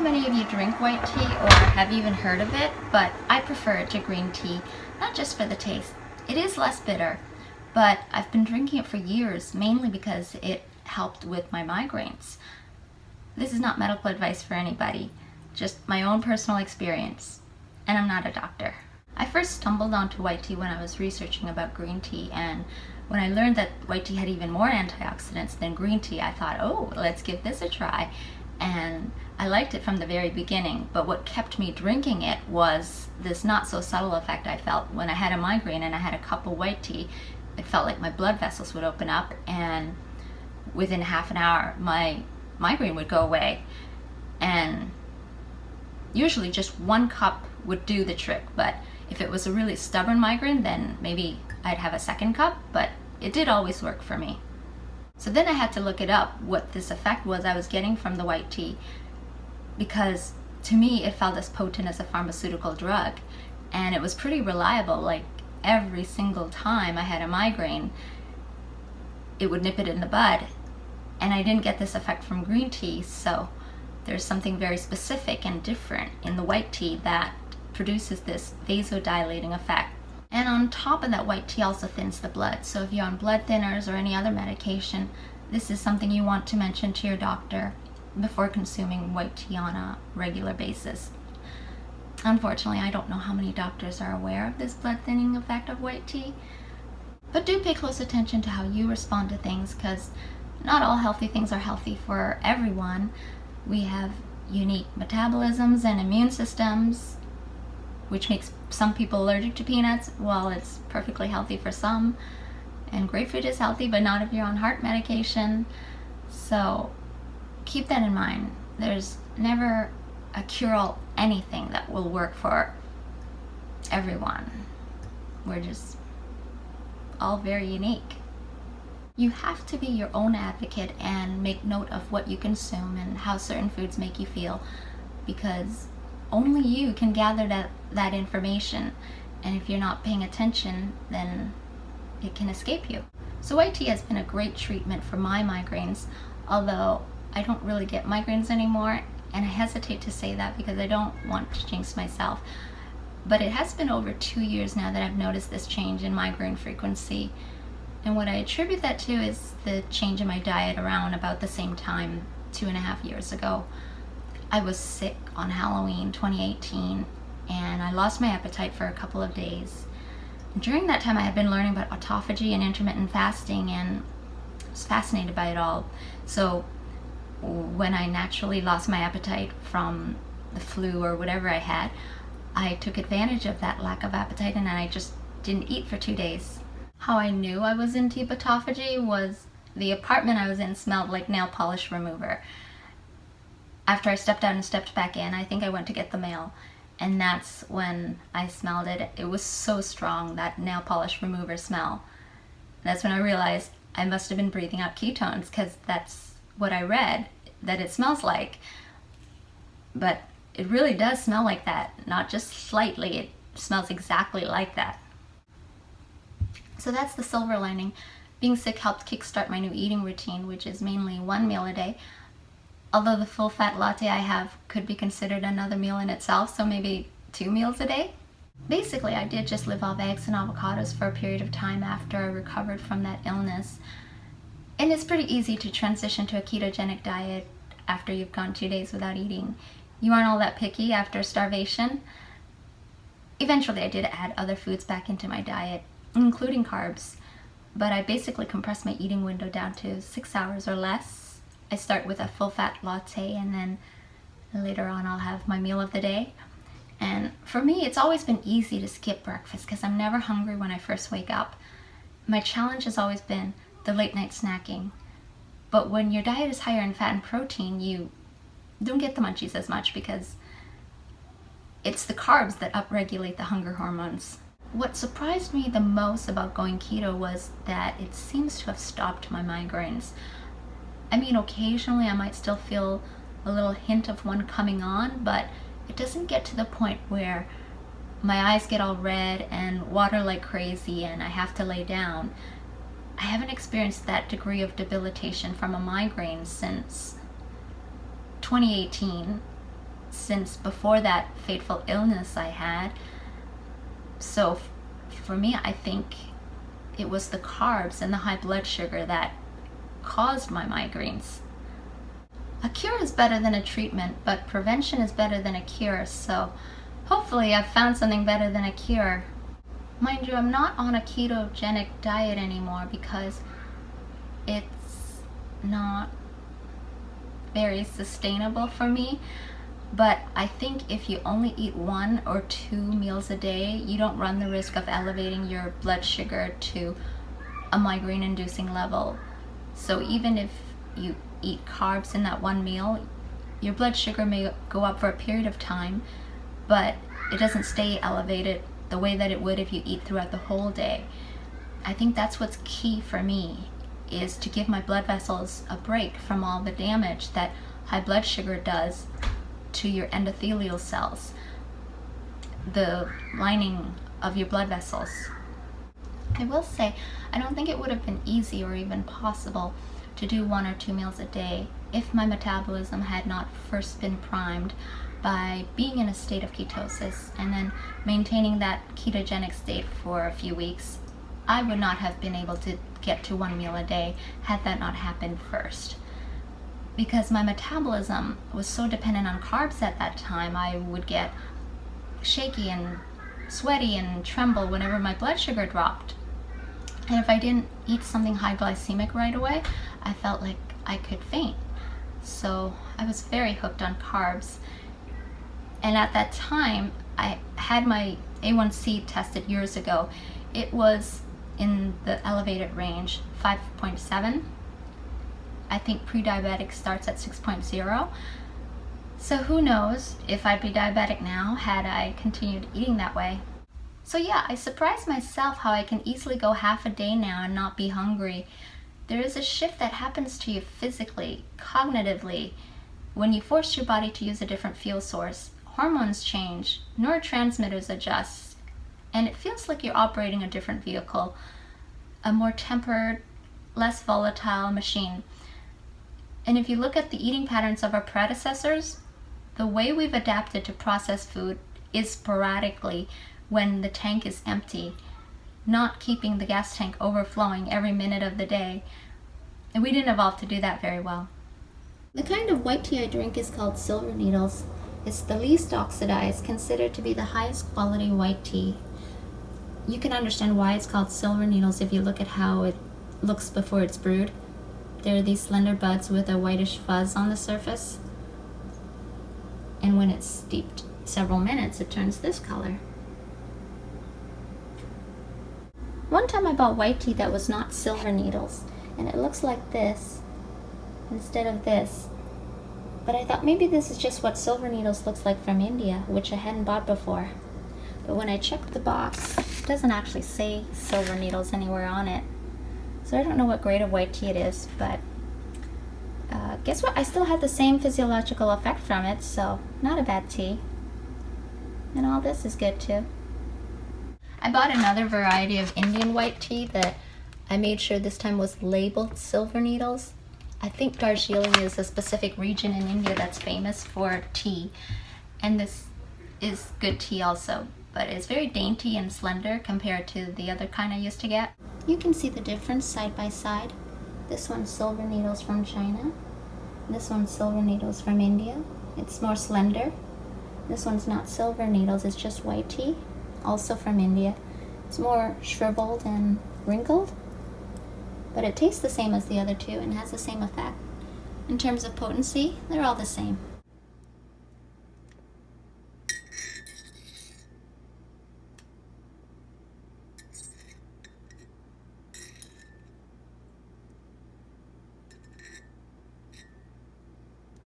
how many of you drink white tea or have even heard of it, but I prefer it to green tea, not just for the taste. It is less bitter, but I've been drinking it for years, mainly because it helped with my migraines. This is not medical advice for anybody, just my own personal experience, and I'm not a doctor. I first stumbled onto white tea when I was researching about green tea, and when I learned that white tea had even more antioxidants than green tea, I thought, oh, let's give this a try. And I liked it from the very beginning, but what kept me drinking it was this not so subtle effect I felt when I had a migraine and I had a cup of white tea. It felt like my blood vessels would open up, and within half an hour my migraine would go away. And usually just one cup would do the trick, but if it was a really stubborn migraine, then maybe I'd have a second cup, but it did always work for me. So then I had to look it up, what this effect was I was getting from the white tea, because to me it felt as potent as a pharmaceutical drug, and it was pretty reliable. Like every single time I had a migraine, it would nip it in the bud, and I didn't get this effect from green tea. So there's something very specific and different in the white tea that produces this vasodilating effect. And on top of that, white tea also thins the blood. So if you're on blood thinners or any other medication, this is something you want to mention to your doctor before consuming white tea on a regular basis. Unfortunately, I don't know how many doctors are aware of this blood thinning effect of white tea, but do pay close attention to how you respond to things, because not all healthy things are healthy for everyone. We have unique metabolisms and immune systems, which makes some people allergic to peanuts, while it's perfectly healthy for some. And grapefruit is healthy, but not if you're on heart medication. So keep that in mind. There's never a cure-all anything that will work for everyone. We're just all very unique. You have to be your own advocate and make note of what you consume and how certain foods make you feel, because only you can gather that information, and if you're not paying attention, then it can escape you. So white tea has been a great treatment for my migraines, although I don't really get migraines anymore, and I hesitate to say that because I don't want to jinx myself. But it has been over 2 years now that I've noticed this change in migraine frequency, and what I attribute that to is the change in my diet around about the same time, 2.5 years ago. I was sick on Halloween 2018, and I lost my appetite for a couple of days. During that time I had been learning about autophagy and intermittent fasting, and I was fascinated by it all. So when I naturally lost my appetite from the flu or whatever I had, I took advantage of that lack of appetite, and I just didn't eat for 2 days. How I knew I was in deep autophagy was the apartment I was in smelled like nail polish remover. After I stepped out and stepped back in, I think I went to get the mail, and that's when I smelled it. It was so strong, that nail polish remover smell. That's when I realized I must have been breathing out ketones, because that's what I read that it smells like. But it really does smell like that, not just slightly, it smells exactly like that. So that's the silver lining. Being sick helped kickstart my new eating routine, which is mainly 1 meal a day. Although the full fat latte I have could be considered another meal in itself, so maybe 2 meals a day. Basically, I did just live off eggs and avocados for a period of time after I recovered from that illness. And it's pretty easy to transition to a ketogenic diet after you've gone 2 days without eating. You aren't all that picky after starvation. Eventually, I did add other foods back into my diet, including carbs, but I basically compressed my eating window down to 6 hours or less. I start with a full-fat latte, and then later on I'll have my meal of the day. And for me, it's always been easy to skip breakfast because I'm never hungry when I first wake up. My challenge has always been the late-night snacking. But when your diet is higher in fat and protein, you don't get the munchies as much because it's the carbs that upregulate the hunger hormones. What surprised me the most about going keto was that it seems to have stopped my migraines. I mean, occasionally I might still feel a little hint of one coming on, but it doesn't get to the point where my eyes get all red and water like crazy and I have to lay down. I haven't experienced that degree of debilitation from a migraine since 2018, since before that fateful illness I had. So for me, I think it was the carbs and the high blood sugar that caused my migraines. A cure is better than a treatment, but prevention is better than a cure, so hopefully I've found something better than a cure. Mind you, I'm not on a ketogenic diet anymore because it's not very sustainable for me. But I think if you only eat 1 or 2 meals a day, you don't run the risk of elevating your blood sugar to a migraine-inducing level. So even if you eat carbs in that one meal, your blood sugar may go up for a period of time, but it doesn't stay elevated the way that it would if you eat throughout the whole day. I think that's what's key for me, is to give my blood vessels a break from all the damage that high blood sugar does to your endothelial cells, the lining of your blood vessels. I will say, I don't think it would have been easy or even possible to do 1 or 2 meals a day if my metabolism had not first been primed by being in a state of ketosis and then maintaining that ketogenic state for a few weeks. I would not have been able to get to 1 meal a day had that not happened first. Because my metabolism was so dependent on carbs at that time, I would get shaky and sweaty and tremble whenever my blood sugar dropped. And if I didn't eat something high glycemic right away, I felt like I could faint. So I was very hooked on carbs. And at that time, I had my A1C tested years ago. It was in the elevated range, 5.7. I think pre-diabetic starts at 6.0. So who knows if I'd be diabetic now had I continued eating that way. So yeah, I surprised myself how I can easily go half a day now and not be hungry. There is a shift that happens to you physically, cognitively, when you force your body to use a different fuel source. Hormones change, neurotransmitters adjust, and it feels like you're operating a different vehicle, a more tempered, less volatile machine. And if you look at the eating patterns of our predecessors, the way we've adapted to processed food is sporadically when the tank is empty, not keeping the gas tank overflowing every minute of the day. And we didn't evolve to do that very well. The kind of white tea I drink is called Silver Needles. It's the least oxidized, considered to be the highest quality white tea. You can understand why it's called Silver Needles if you look at how it looks before it's brewed. There are these slender buds with a whitish fuzz on the surface. And when it's steeped several minutes, it turns this color. One time I bought white tea that was not Silver Needles, and it looks like this instead of this. But I thought maybe this is just what Silver Needles looks like from India, which I hadn't bought before. But when I checked the box, it doesn't actually say Silver Needles anywhere on it. So I don't know what grade of white tea it is, but guess what? I still had the same physiological effect from it, so not a bad tea. And all this is good too. I bought another variety of Indian white tea that I made sure this time was labeled Silver Needles. I think Darjeeling is a specific region in India that's famous for tea, and this is good tea also, but it's very dainty and slender compared to the other kind I used to get. You can see the difference side by side. This one's Silver Needles from China. This one's Silver Needles from India. It's more slender. This one's not Silver Needles, it's just white tea, also from India. It's more shriveled and wrinkled, but it tastes the same as the other two and has the same effect. In terms of potency, they're all the same.